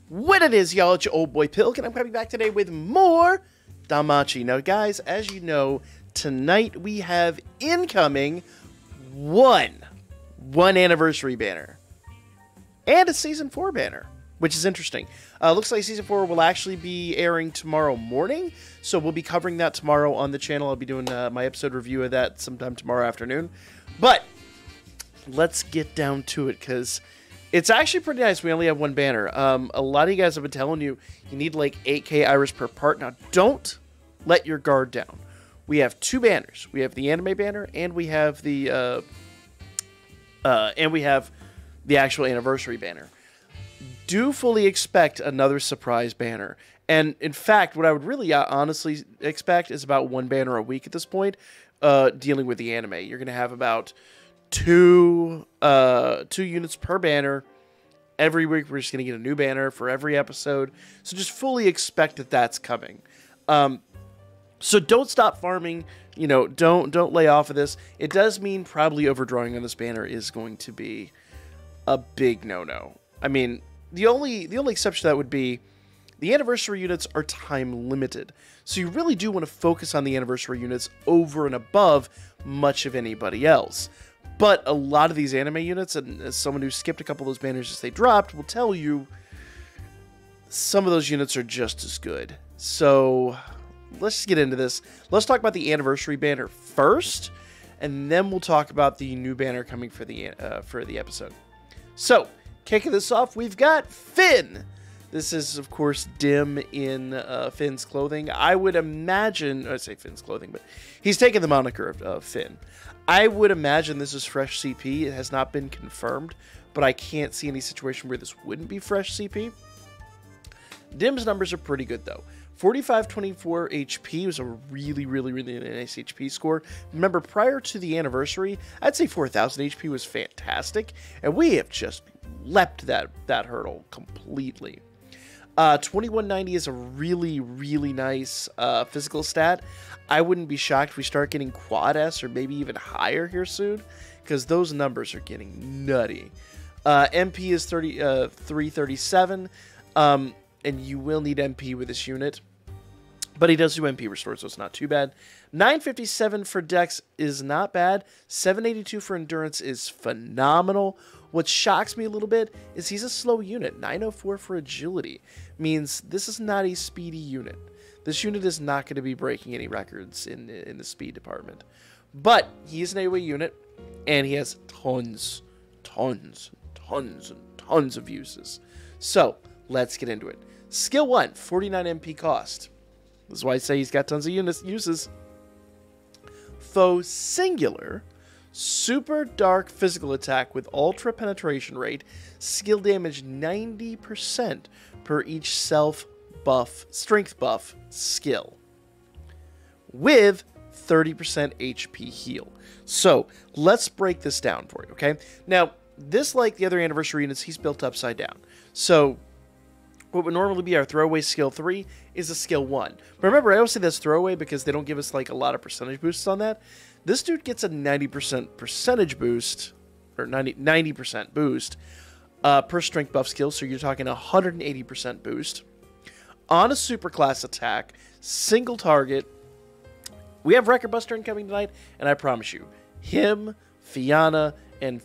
What it is, y'all, it's your old boy Pilk, and I'm coming back today with more Danmachi. Now, guys, as you know, tonight we have incoming one anniversary banner and a Season 4 banner, which is interesting. Looks like Season 4 will actually be airing tomorrow morning, so we'll be covering that tomorrow on the channel. I'll be doing my episode review of that sometime tomorrow afternoon. But let's get down to it, because it's actually pretty nice. We only have one banner. A lot of you guys have been telling you need like 8k iris per part. Now, don't let your guard down. We have two banners. We have the anime banner, and we have the actual anniversary banner. Do fully expect another surprise banner. And in fact, what I would really honestly expect is about one banner a week at this point, dealing with the anime. You're going to have about two units per banner. Every week we're just going to get a new banner for every episode. So just fully expect that that's coming. So don't stop farming. You know, don't lay off of this. It does mean probably overdrawing on this banner is going to be a big no-no. I mean, the only exception to that would be the anniversary units are time limited. So you really do want to focus on the anniversary units over and above much of anybody else. But a lot of these anime units, and as someone who skipped a couple of those banners as they dropped, will tell you some of those units are just as good. So let's just get into this. Let's talk about the anniversary banner first, and then we'll talk about the new banner coming for the episode. So, kicking this off, we've got Finn. This is, of course, Dim in Finn's clothing. I would imagine, I say Finn's clothing, but he's taken the moniker of Finn. I would imagine this is fresh CP. It has not been confirmed, but I can't see any situation where this wouldn't be fresh CP. Dim's numbers are pretty good, though. 4524 HP was a really nice HP score. Remember, prior to the anniversary, I'd say 4000 HP was fantastic, and we have just leapt that hurdle completely. 2190 is a really nice physical stat. I wouldn't be shocked if we start getting quad S or maybe even higher here soon, because those numbers are getting nutty. MP is 337, and you will need MP with this unit, but he does do MP restore, so it's not too bad. 957 for Dex is not bad. 782 for Endurance is phenomenal. What shocks me a little bit is he's a slow unit. 904 for Agility means this is not a speedy unit. This unit is not going to be breaking any records in the speed department. But he is an AoE unit, and he has tons of uses. So, let's get into it. Skill 1, 49 MP cost. This is why I say he's got tons of uses. Foe Singular, super dark physical attack with ultra penetration rate, skill damage 90% per each strength buff skill, with 30% HP heal. So let's break this down for you, okay? Now, this, like the other anniversary units, he's built upside down. So what would normally be our throwaway skill 3 is a skill 1. But remember, I always say that's throwaway because they don't give us like a lot of percentage boosts on that. This dude gets a 90% percentage boost, or 90% boost per strength buff skill. So you're talking 180% boost on a superclass attack, single target. We have Record Buster incoming tonight, and I promise you, him, Fianna, and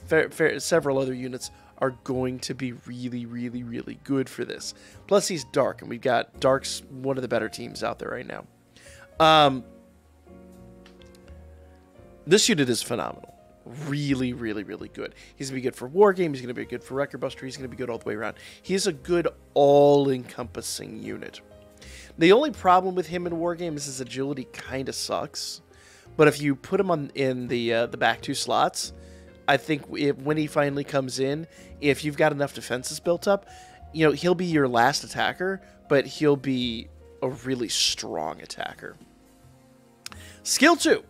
several other units are going to be really good for this. Plus, he's Dark, and we've got Dark's one of the better teams out there right now. This unit is phenomenal. Really good. He's going to be good for Wargame. He's going to be good for Record Buster. He's going to be good all the way around. He's a good all-encompassing unit. The only problem with him in Wargame is his agility kind of sucks. But if you put him in the back two slots, I think when he finally comes in, if you've got enough defenses built up, you know, he'll be your last attacker, but he'll be a really strong attacker. Skill 2.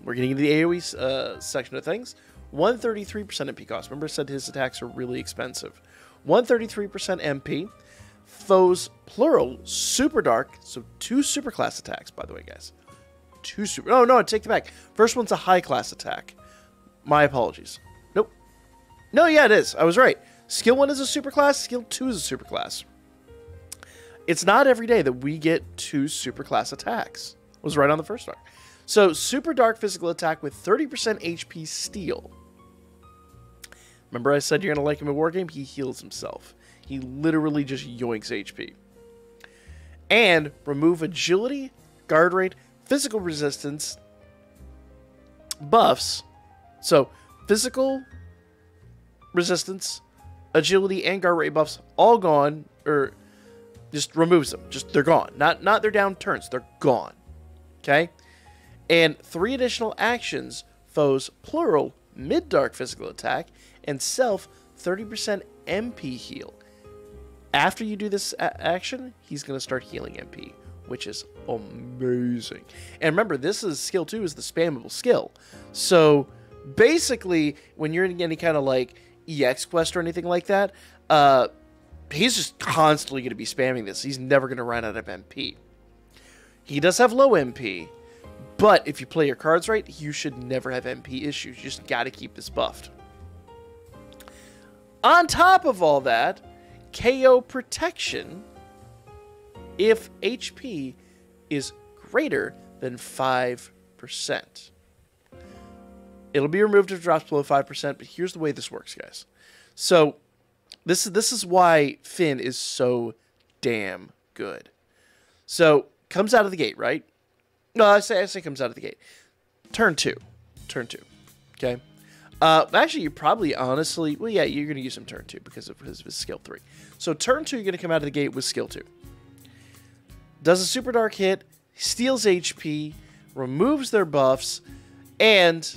We're getting into the AoE section of things. 133% MP cost. Remember I said his attacks are really expensive. 133% MP. Foes, plural, super dark. So 2 superclass attacks, by the way, guys. 2 super... Oh, no, I take it back. First one's a high class attack. My apologies. Nope. No, yeah, it is. I was right. Skill 1 is a superclass. Skill 2 is a superclass. It's not every day that we get 2 superclass attacks. It was right on the first one. So, Super Dark Physical Attack with 30% HP Steal. Remember I said you're going to like him in Wargame? He heals himself. He literally just yoinks HP. And remove Agility, Guard Rate, Physical Resistance, buffs. So, Physical Resistance, Agility, and Guard Rate buffs all gone, or just removes them. Just, they're gone. Not they're down turns. They're gone. Okay? And 3 additional actions, foes, plural, mid-dark physical attack, and self, 30% MP heal. After you do this action, he's going to start healing MP, which is amazing. And remember, this is skill 2 is the spammable skill. So, basically, when you're in any kind of, like, EX quest or anything like that, he's just constantly going to be spamming this. He's never going to run out of MP. He does have low MP, but if you play your cards right, you should never have MP issues. You just got to keep this buffed. On top of all that, KO protection if HP is greater than 5%. It'll be removed if it drops below 5%, but here's the way this works, guys. So, this is why Finn is so damn good. So, comes out of the gate, right? No, I say comes out of the gate. Turn 2. Okay? Actually, you probably honestly... Well, yeah, you're going to use him turn 2 because of his skill 3. So, turn 2, you're going to come out of the gate with skill 2. Does a super dark hit, steals HP, removes their buffs, and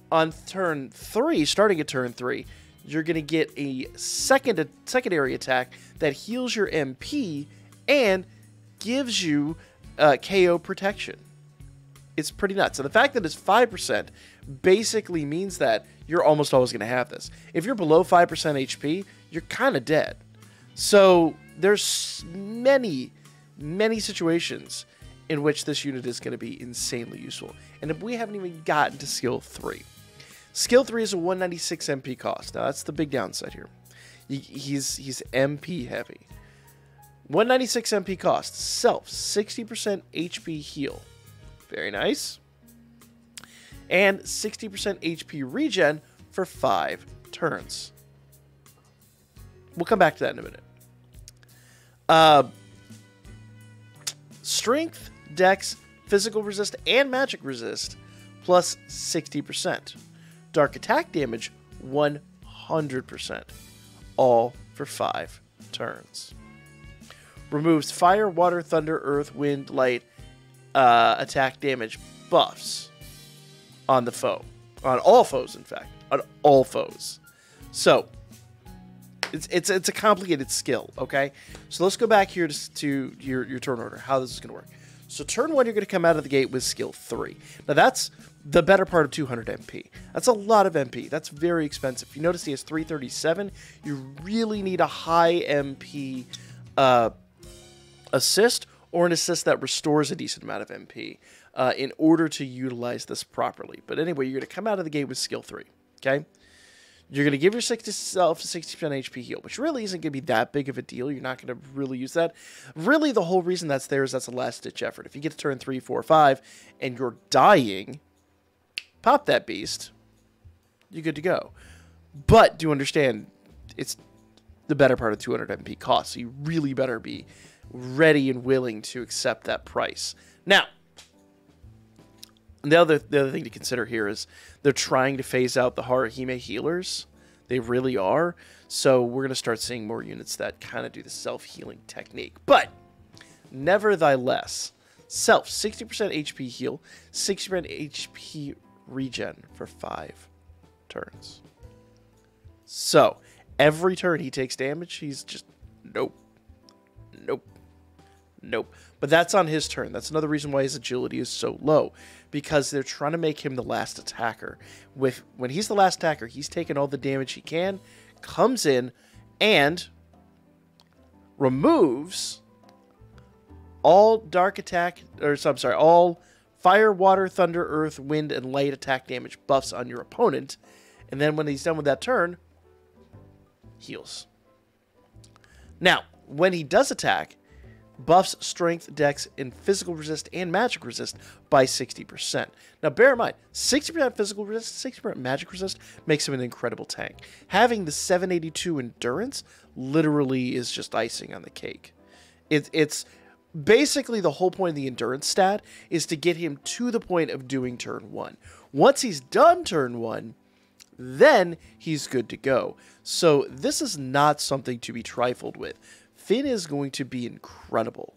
on turn 3, starting at turn 3, you're going to get a secondary attack that heals your MP and gives you KO protection. It's pretty nuts. So the fact that it's 5% basically means that you're almost always going to have this. If you're below 5% HP, you're kind of dead. So there's many situations in which this unit is going to be insanely useful. And if we haven't even gotten to skill 3. Skill 3 is a 196 MP cost. Now that's the big downside here. He's MP heavy. 196 MP cost. Self, 60% HP heal. Very nice. And 60% HP regen for 5 turns. We'll come back to that in a minute. Strength, Dex, Physical Resist, and Magic Resist, plus 60%. Dark Attack Damage, 100%. All for 5 turns. Removes Fire, Water, Thunder, Earth, Wind, Light, attack damage buffs on the foe. On all foes, in fact. On all foes. So, it's a complicated skill, okay? So let's go back here to your turn order, how this is going to work. So turn 1, you're going to come out of the gate with skill 3. Now that's the better part of 200 MP. That's a lot of MP. That's very expensive. You notice he has 337. You really need a high MP assist, or an assist that restores a decent amount of MP in order to utilize this properly. But anyway, you're going to come out of the gate with skill 3, okay? You're going to give yourself a 60% HP heal, which really isn't going to be that big of a deal. You're not going to really use that. Really, the whole reason that's there is that's a last-ditch effort. If you get to turn 3, 4, 5, and you're dying, pop that beast. You're good to go. But do understand, it's the better part of 200 MP cost, so you really better be ready and willing to accept that price. Now, the other thing to consider here is they're trying to phase out the Haruhime healers. They really are. So we're going to start seeing more units that kind of do the self-healing technique. But, nevertheless, self, 60% HP heal, 60% HP regen for 5 turns. So, every turn he takes damage, he's just, nope. But that's on his turn. That's another reason why his agility is so low, because they're trying to make him the last attacker. When he's the last attacker, he's taking all the damage he can, comes in, and removes all dark attack, all fire, water, thunder, earth, wind, and light attack damage buffs on your opponent. And then when he's done with that turn, heals. Now, when he does attack, buffs strength, dex, and physical resist and magic resist by 60%. Now, bear in mind, 60% physical resist, 60% magic resist makes him an incredible tank. Having the 782 endurance literally is just icing on the cake. It's basically the whole point of the endurance stat is to get him to the point of doing turn 1. Once he's done turn 1, then he's good to go. So this is not something to be trifled with. Finn is going to be incredible.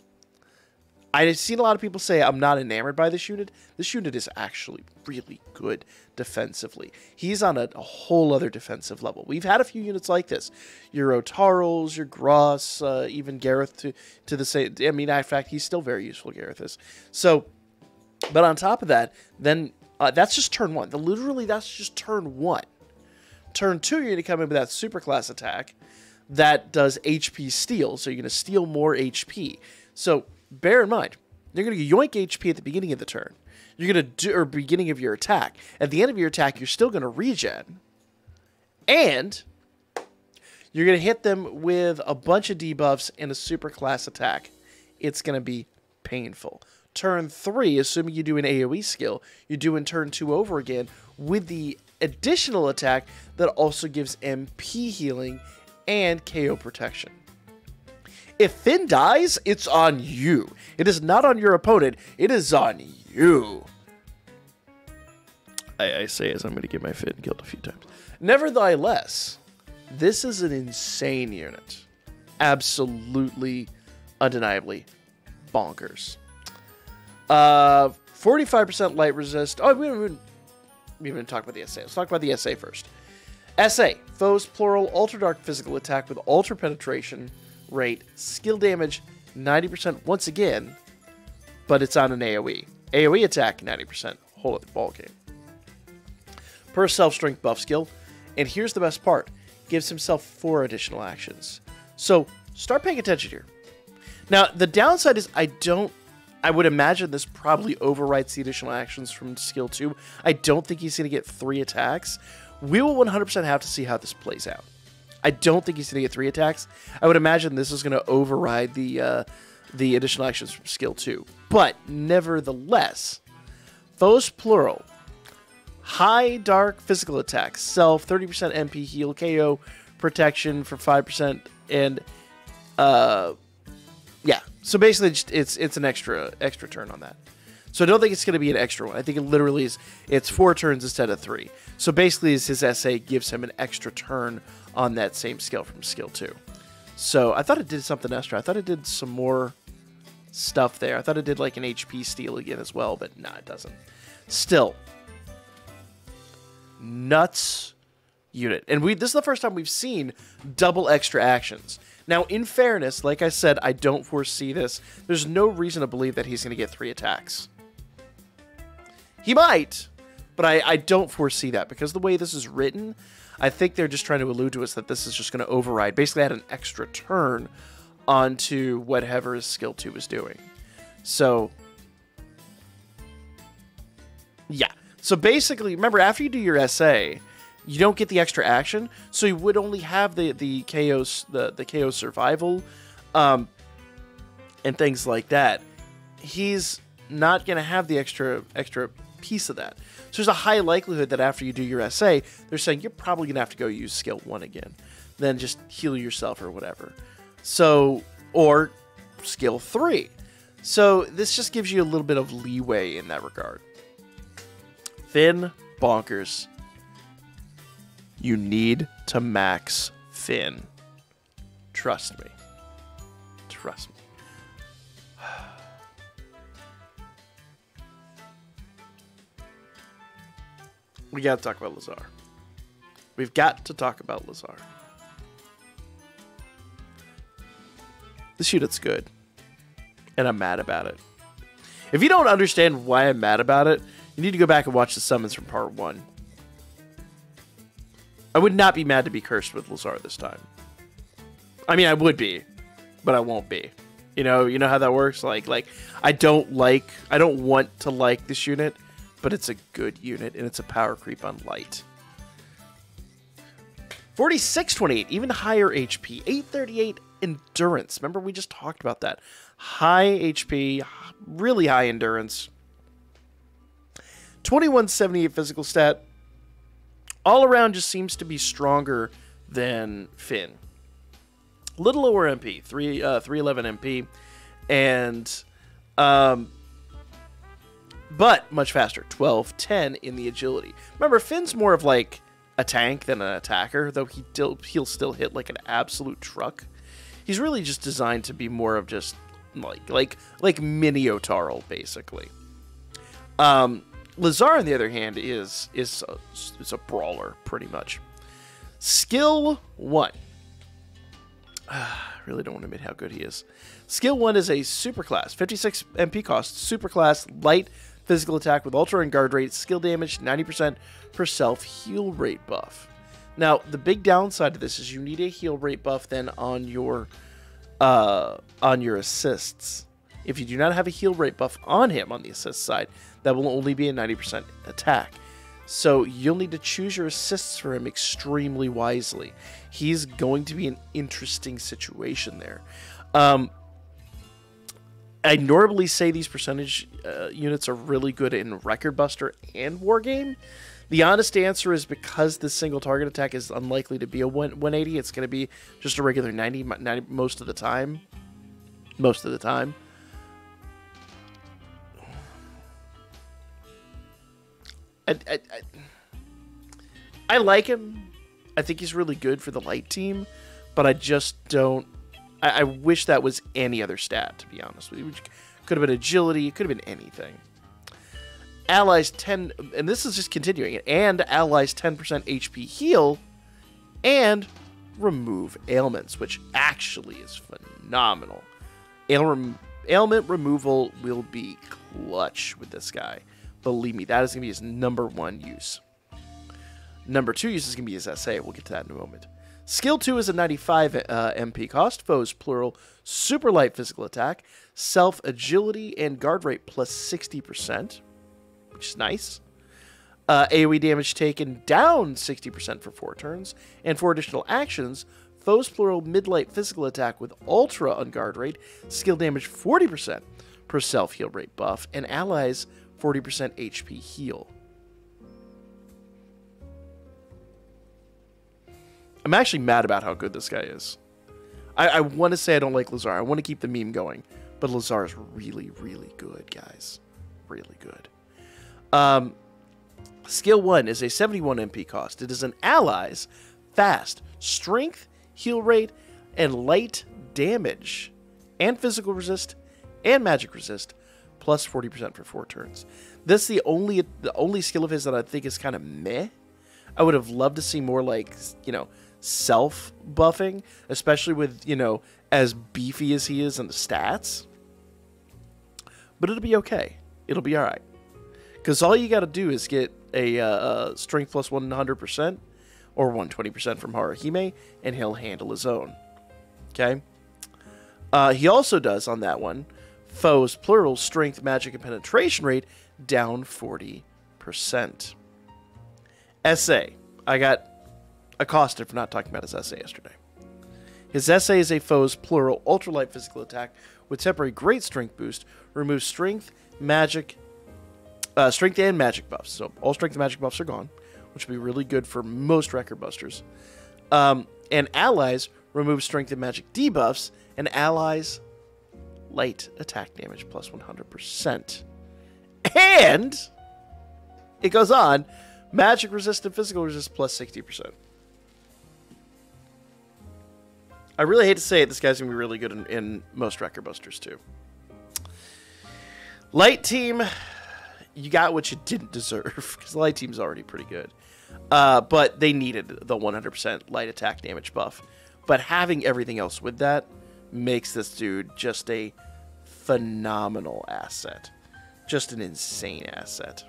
I've seen a lot of people say I'm not enamored by this unit. This unit is actually really good defensively. He's on a whole other defensive level. We've had a few units like this. Your Otaros, your Gross, even Gareth to the same. I mean, in fact, he's still very useful, Gareth is. So, but on top of that, then that's just turn 1. Literally, that's just turn 1. Turn 2, you're going to come in with that superclass attack that does HP steal. So you're going to steal more HP. So bear in mind, you're going to yoink HP at the beginning of the turn. You're going to do, or beginning of your attack. At the end of your attack, you're still going to regen. And you're going to hit them with a bunch of debuffs and a superclass attack. It's going to be painful. Turn 3, assuming you do an AoE skill, you're doing turn 2 over again with the additional attack that also gives MP healing and KO protection. If Finn dies, it's on you. It is not on your opponent. It is on you. I say as I'm going to get my Finn killed a few times. Nevertheless, this is an insane unit. Absolutely, undeniably bonkers. 45% light resist. Oh, we haven't talked about the SA. Let's talk about the SA first. SA, foes plural, ultra dark physical attack with ultra penetration rate, skill damage 90% once again, but it's on an AoE. AoE attack 90%, whole other ballgame. Per self strength buff skill, and here's the best part, gives himself 4 additional actions. So start paying attention here. Now the downside is I would imagine this probably overwrites the additional actions from skill 2. I don't think he's going to get 3 attacks. We will 100% have to see how this plays out. I don't think he's going to get 3 attacks. I would imagine this is going to override the additional actions from skill 2. But nevertheless, foes plural, high dark physical attack, self 30% MP heal, KO protection for 5%, and yeah. So basically, it's an extra turn on that. So I don't think it's going to be an extra one. I think it literally is. It's 4 turns instead of 3. So basically, his SA gives him an extra turn on that same skill from skill 2. So I thought it did something extra. I thought it did some more stuff there. I thought it did like an HP steal again as well, but nah, it doesn't. Still, nuts unit. And this is the first time we've seen double extra actions. Now, in fairness, like I said, I don't foresee this. There's no reason to believe that he's going to get 3 attacks. He might, but I don't foresee that because the way this is written, I think they're just trying to allude to us that this is just going to override. Basically, add an extra turn onto whatever his skill 2 is doing. So, yeah. So basically, remember, after you do your SA, you don't get the extra action, so you would only have the KO survival, and things like that. He's not going to have the extra piece of that. So there's a high likelihood that after you do your SA, they're saying you're probably going to have to go use skill 1 again, then just heal yourself or whatever. So, or skill 3. So this just gives you a little bit of leeway in that regard. Finn, bonkers. You need to max Finn. Trust me. Trust me. We got to talk about Lazar. We've got to talk about Lazar. This unit's good. And I'm mad about it. If you don't understand why I'm mad about it, you need to go back and watch the summons from part 1. I would not be mad to be cursed with Lazar this time. I mean, I would be, but I won't be. You know how that works? Like I don't want to like this unit, but it's a good unit and it's a power creep on light. 4628, even higher HP. 838 endurance. Remember, we just talked about that. High HP, really high endurance. 2178 physical stat. All around just seems to be stronger than Finn. Little lower MP, 311 MP, and but much faster, 1210 in the agility. Remember, Finn's more of like a tank than an attacker, though he'll still hit like an absolute truck. He's really just designed to be more of just like mini Otaro, basically. Lazar, on the other hand, is a brawler, pretty much. Skill 1. I really don't want to admit how good he is. Skill 1 is a superclass, 56 MP cost, superclass, light physical attack with ultra and guard rate, skill damage, 90% per self, heal rate buff. Now, the big downside to this is you need a heal rate buff then on your assists. If you do not have a heal rate buff on him on the assist side, that will only be a 90% attack. So you'll need to choose your assists for him extremely wisely. He's going to be an interesting situation there. I normally say these percentage units are really good in Record Buster and Wargame. The honest answer is because this single target attack is unlikely to be a 180, it's going to be just a regular 90 most of the time. Most of the time. I like him. I think he's really good for the light team, but I just don't. I wish that was any other stat, to be honest with you. Could have been agility. It could have been anything. Allies 10, and this is just continuing it, and allies 10% HP heal, and remove ailments, which actually is phenomenal. Ailment removal will be clutch with this guy. Believe me, that is going to be his #1 use. #2 use is going to be his SA. We'll get to that in a moment. Skill 2 is a 95 MP cost, foes plural, super light physical attack, self agility, and guard rate plus 60%, which is nice. AoE damage taken down 60% for 4 turns, and for additional actions, foes plural mid-light physical attack with ultra on guard rate, skill damage 40% per self heal rate buff, and allies 40% HP heal. I'm actually mad about how good this guy is. I want to say I don't like Lazar. I want to keep the meme going. But Lazar is really, really good, guys. Really good. Skill 1 is a 71 MP cost. It is an allies, fast, strength, heal rate, and light damage, and physical resist, and magic resist, plus 40% for 4 turns. This is the only skill of his that I think is kind of meh. I would have loved to see more like, self-buffing, especially with, as beefy as he is in the stats. But it'll be okay. It'll be alright. Because all you got to do is get a strength plus 100% or 120% from Haruhime, and he'll handle his own. Okay? He also does, on that one, foes, plural, strength, magic, and penetration rate down 40%. SA. I got accosted for not talking about his SA yesterday. His SA is a foe's, plural, ultralight physical attack with temporary great strength boost, removes strength, magic, strength and magic buffs. So all strength and magic buffs are gone, which will be really good for most record busters. And allies remove strength and magic debuffs, and allies light attack damage plus 100%. And it goes on, magic resist and physical resist plus 60%. I really hate to say it, this guy's going to be really good in most record busters too. Light team, you got what you didn't deserve, because the light team's already pretty good. But they needed the 100% light attack damage buff. But having everything else with that makes this dude just a phenomenal asset. Just an insane asset.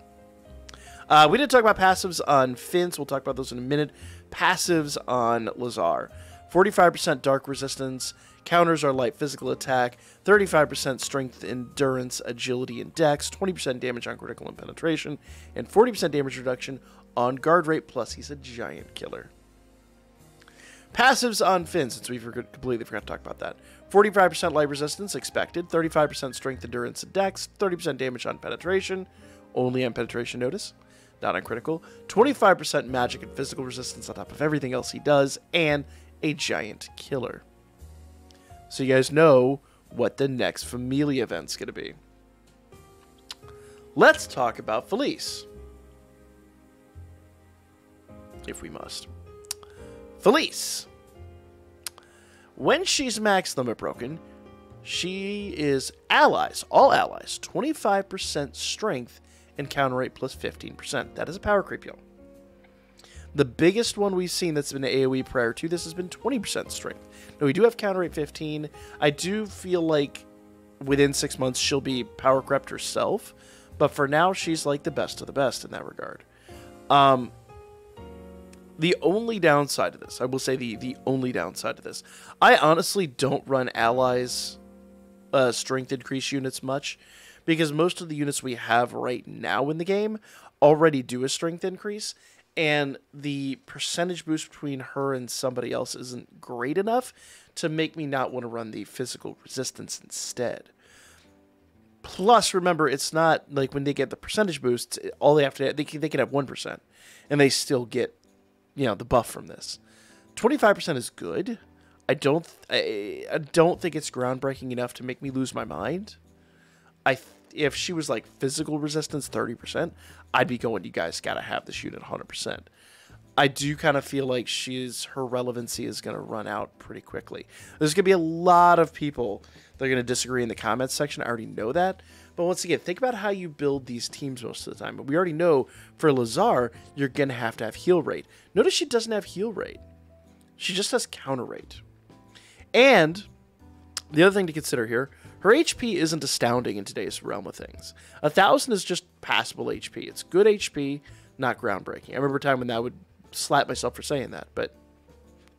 We didn't talk about passives on Finn, so we'll talk about those in a minute. Passives on Lazar. 45% dark resistance, counters are light physical attack, 35% strength, endurance, agility, and dex, 20% damage on critical and penetration, and 40% damage reduction on guard rate, plus he's a giant killer. Passives on Finn, since we completely forgot to talk about that. 45% light resistance, expected. 35% strength, endurance, and dex. 30% damage on penetration. Only on penetration, notice. Not on critical. 25% magic and physical resistance on top of everything else he does. And a giant killer. So you guys know what the next Familia event's going to be. Let's talk about Felice. If we must. Felice. When she's max limit broken, she is allies, all allies, 25% strength and counter rate plus 15%. That is a power creep, y'all. The biggest one we've seen that's been AoE prior to this has been 20% strength. Now, we do have counter rate 15. I do feel like within 6 months she'll be power crept herself, but for now she's like the best of the best in that regard. The only downside of this, I will say the only downside of this, I honestly don't run allies strength increase units much, because most of the units we have right now in the game already do a strength increase, and the percentage boost between her and somebody else isn't great enough to make me not want to run the physical resistance instead. Plus, remember, it's not like when they get the percentage boosts, all they have to they can have 1%, and they still get, you know, the buff from this. 25% is good. I don't think it's groundbreaking enough to make me lose my mind. If she was like physical resistance 30%, I'd be going, you guys got to have this unit 100%. I do kind of feel like her relevancy is going to run out pretty quickly. There's going to be a lot of people that are going to disagree in the comments section. I already know that. But once again, think about how you build these teams most of the time. But we already know for Lazar, you're going to have heal rate. Notice she doesn't have heal rate. She just has counter rate. And the other thing to consider here, her HP isn't astounding in today's realm of things. 1,000 is just passable HP. It's good HP, not groundbreaking. I remember a time when I would slap myself for saying that, but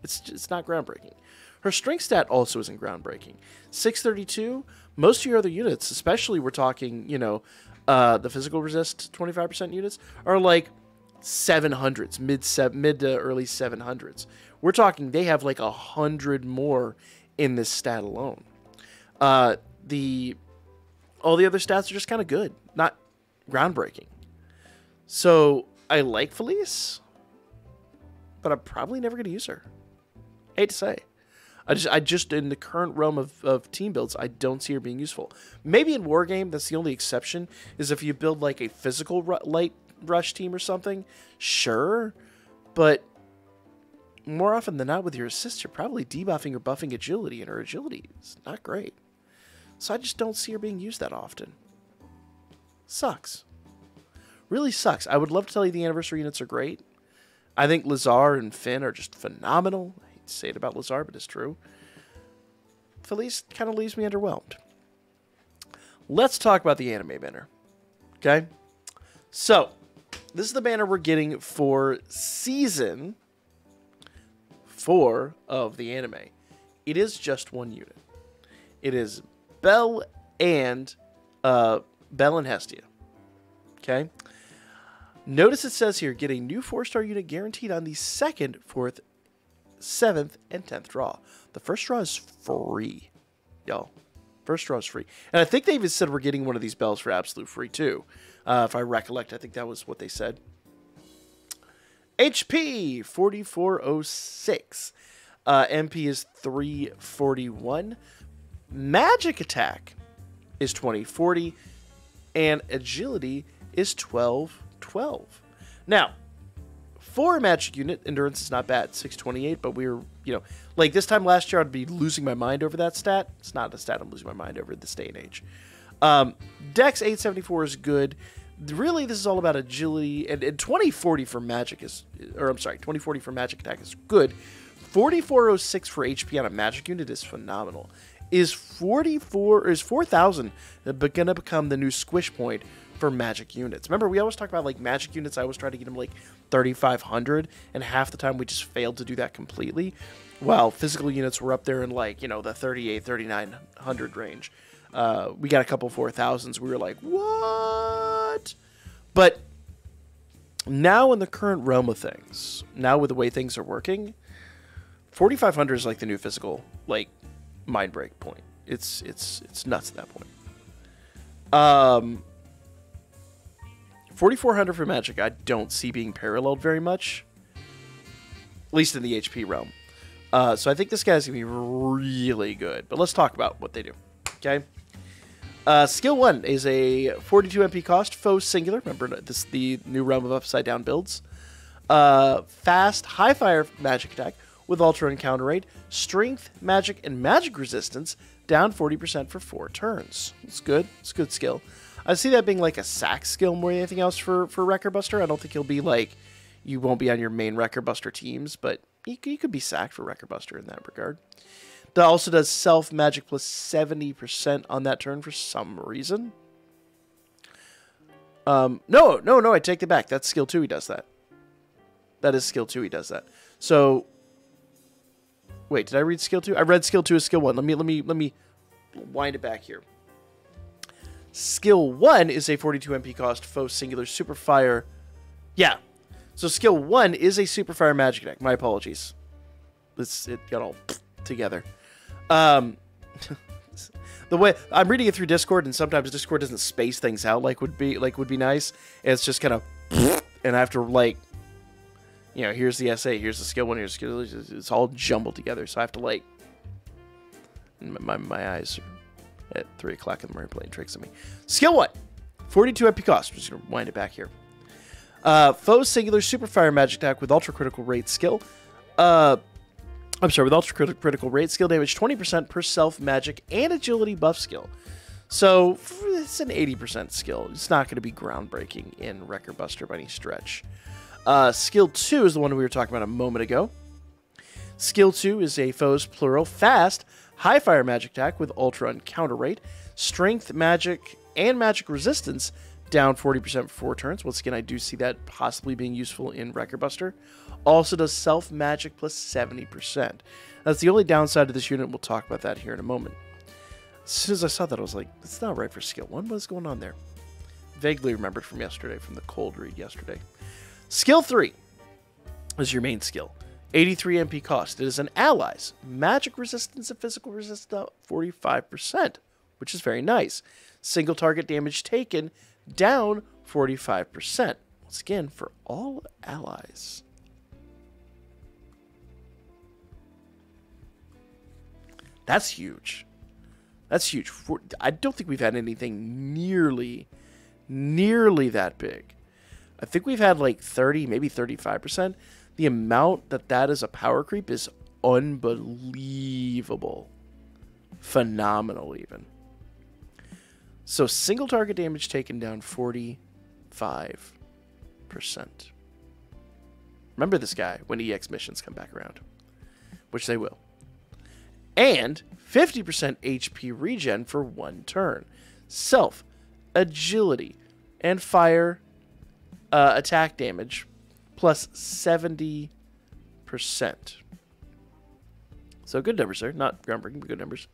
it's not groundbreaking. Her strength stat also isn't groundbreaking. 632, most of your other units, especially we're talking, you know, the physical resist 25% units, are like 700s, mid to early 700s. We're talking they have like 100 more in this stat alone. All the other stats are just kind of good, not groundbreaking. So I like Felice, but I'm probably never going to use her. Hate to say. I just in the current realm of team builds, I don't see her being useful. Maybe in Wargame, that's the only exception, is if you build like a physical light rush team or something, sure. But more often than not with your assist, you're probably debuffing or buffing agility, and her agility is not great. So I just don't see her being used that often. Sucks. Really sucks. I would love to tell you the anniversary units are great. I think Lazar and Finn are just phenomenal. I hate to say it about Lazar, but it's true. Felice kind of leaves me underwhelmed. Let's talk about the anime banner. Okay? So, this is the banner we're getting for Season 4 of the anime. It is just one unit. It is Belle and Hestia. Okay? Notice it says here, get a new 4-star unit guaranteed on the 2nd, 4th, 7th, and 10th draw. The first draw is free, y'all. First draw is free. And I think they even said we're getting one of these bells for absolute free, too. If I recollect, I think that was what they said. HP, 4406. MP is 341. Magic attack is 2040. And agility is 1212. Now, for a magic unit, endurance is not bad, 628, but we're, you know, like this time last year, I'd be losing my mind over that stat. It's not a stat I'm losing my mind over this day and age. Dex 874 is good. Really, this is all about agility, and 2040 for magic is, or I'm sorry, 2040 for magic attack is good. 4406 for HP on a magic unit is phenomenal. Is 4,000 going to become the new squish point for magic units? Remember, we always talk about like magic units. I always try to get them like 3,500, and half the time we just failed to do that completely. While physical units were up there in like, you know, the 3,800, 3,900 range. We got a couple 4,000s. We were like, what? But now in the current realm of things, now with the way things are working, 4,500 is like the new physical, like, mind break point. It's nuts at that point. 4,400 for magic, I don't see being paralleled very much, at least in the HP realm. So I think this guy's gonna be really good. But let's talk about what they do. Okay. Skill 1 is a 42 MP cost, foe singular. Remember, this is the new realm of upside down builds. Fast, high fire magic attack with ultra encounter rate, strength, magic, and magic resistance, down 40% for 4 turns. It's good. It's a good skill. I see that being like a sack skill more than anything else for Wrecker Buster. I don't think he'll be like, you won't be on your main Wrecker Buster teams, but you could be sacked for Wrecker Buster in that regard. That also does self magic plus 70% on that turn for some reason. No, I take it back. That's skill 2 he does that. That is skill 2 he does that. So, wait, did I read skill 2? I read skill 2 as skill 1. Let me wind it back here. Skill 1 is a 42 MP cost, foe singular super fire. Yeah. So skill 1 is a super fire magic attack. My apologies. It got all together. The way I'm reading it through Discord, and sometimes Discord doesn't space things out like would be nice. It's just kind of, and I have to like, you know, here's the essay, here's the skill 1, here's the skill. It's all jumbled together, so I have to like. My eyes are at 3 o'clock in the morning playing tricks on me. Skill 1, 42 MP cost. I'm just gonna wind it back here. Foe singular super fire magic attack with ultra critical rate skill. With ultra critical rate skill damage 20% per self magic and agility buff skill. So it's an 80% skill. It's not going to be groundbreaking in Wrecker Buster by any stretch. Skill 2 is the one we were talking about a moment ago. Skill 2 is a foe's plural fast high fire magic attack with ultra encounter rate, strength magic and magic resistance, down 40% for 4 turns. Once again, I do see that possibly being useful in Wrecker Buster. Also does self-magic plus 70%. That's the only downside to this unit. We'll talk about that here in a moment. As soon as I saw that, I was like, that's not right for skill 1. What is going on there? Vaguely remembered from yesterday, from the cold read yesterday. Skill 3 is your main skill. 83 MP cost. It is an ally's magic resistance and physical resistance 45%, which is very nice. Single target damage taken down 45%. Once again, for all allies. That's huge. That's huge. I don't think we've had anything nearly that big. I think we've had like 30, maybe 35%. The amount that is a power creep is unbelievable. Phenomenal, even. So single target damage taken down 45%. Remember this guy when EX missions come back around, which they will. And 50% HP regen for 1 turn. Self, agility, and fire attack damage plus 70%. So good numbers there. Not groundbreaking, but good numbers.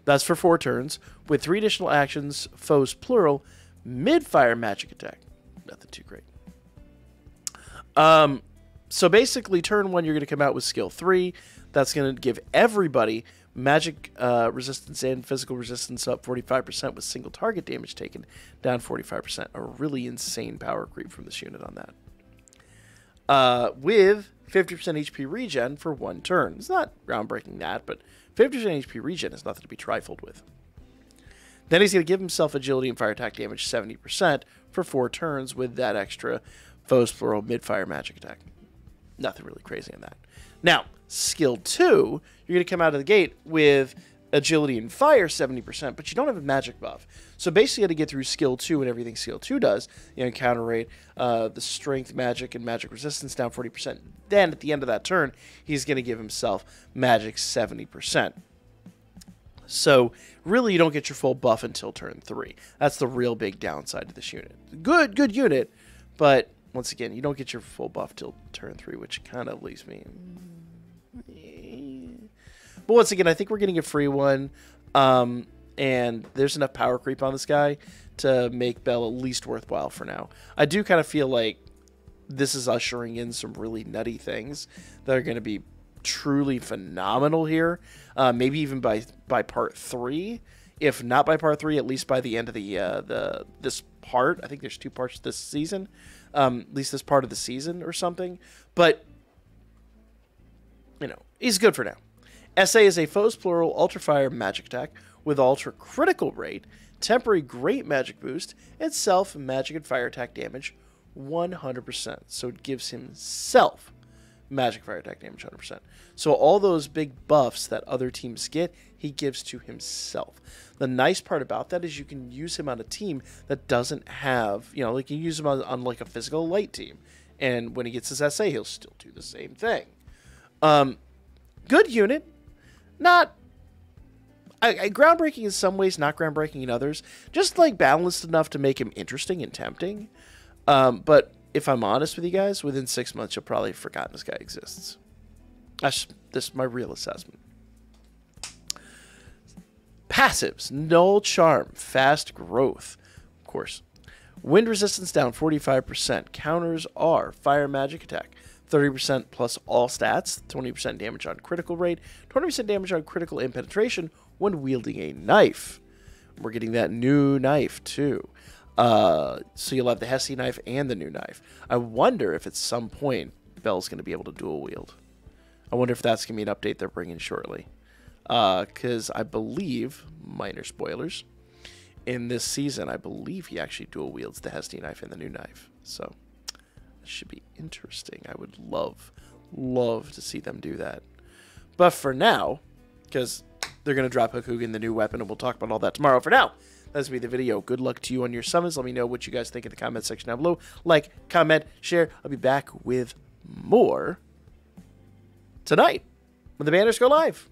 That's for 4 turns, with 3 additional actions, foes plural, mid-fire magic attack. Nothing too great. So basically, turn 1, you're going to come out with skill 3. That's going to give everybody magic resistance and physical resistance up 45% with single target damage taken down 45%. A really insane power creep from this unit on that. With 50% HP regen for 1 turn. It's not groundbreaking that, but 50% HP regen is nothing to be trifled with. Then he's going to give himself agility and fire attack damage 70% for 4 turns with that extra foes plural mid-fire magic attack. Nothing really crazy on that. Now, skill 2, you're going to come out of the gate with agility and fire 70%, but you don't have a magic buff. So basically you got to get through skill 2 and everything skill 2 does. You know, encounter rate, the strength, magic, and magic resistance down 40%. Then at the end of that turn, he's going to give himself magic 70%. So really you don't get your full buff until turn 3. That's the real big downside to this unit. Good unit, but once again, you don't get your full buff till turn 3, which kind of leaves me. But once again, I think we're getting a free one, and there's enough power creep on this guy to make Bell at least worthwhile for now. I do kind of feel like this is ushering in some really nutty things that are going to be truly phenomenal here. Maybe even by part 3. If not by part 3, at least by the end of this part. I think there's 2 parts this season. At least this part of the season or something. But, you know, he's good for now. SA is a foes plural ultra fire magic attack with ultra critical rate, temporary great magic boost, and self magic and fire attack damage 100%. So it gives himself magic fire attack damage 100%. So all those big buffs that other teams get, he gives to himself. The nice part about that is you can use him on a team that doesn't have, you know, like you use him on like a physical light team. And when he gets his SA, he'll still do the same thing. Good unit. Not groundbreaking in some ways, not groundbreaking in others. Just like balanced enough to make him interesting and tempting. But if I'm honest with you guys, within 6 months, you'll probably have forgotten this guy exists. This is my real assessment. Passives, Null Charm, Fast Growth. Of course. Wind resistance down 45%. Counters are Fire Magic Attack, 30% plus all stats, 20% damage on critical rate, 20% damage on critical and penetration when wielding a knife. We're getting that new knife, too. So you'll have the Hesse knife and the new knife. I wonder if at some point Bell's going to be able to dual wield. I wonder if that's going to be an update they're bringing shortly. Because I believe, minor spoilers, in this season, I believe he actually dual wields the Hesse knife and the new knife. So it should be interesting. I would love to see them do that. But for now, because they're going to drop Hakugan, the new weapon, and we'll talk about all that tomorrow. For now, that's be the video. Good luck to you on your summons. Let me know what you guys think in the comment section down below. Like, comment, share. I'll be back with more tonight when the banners go live.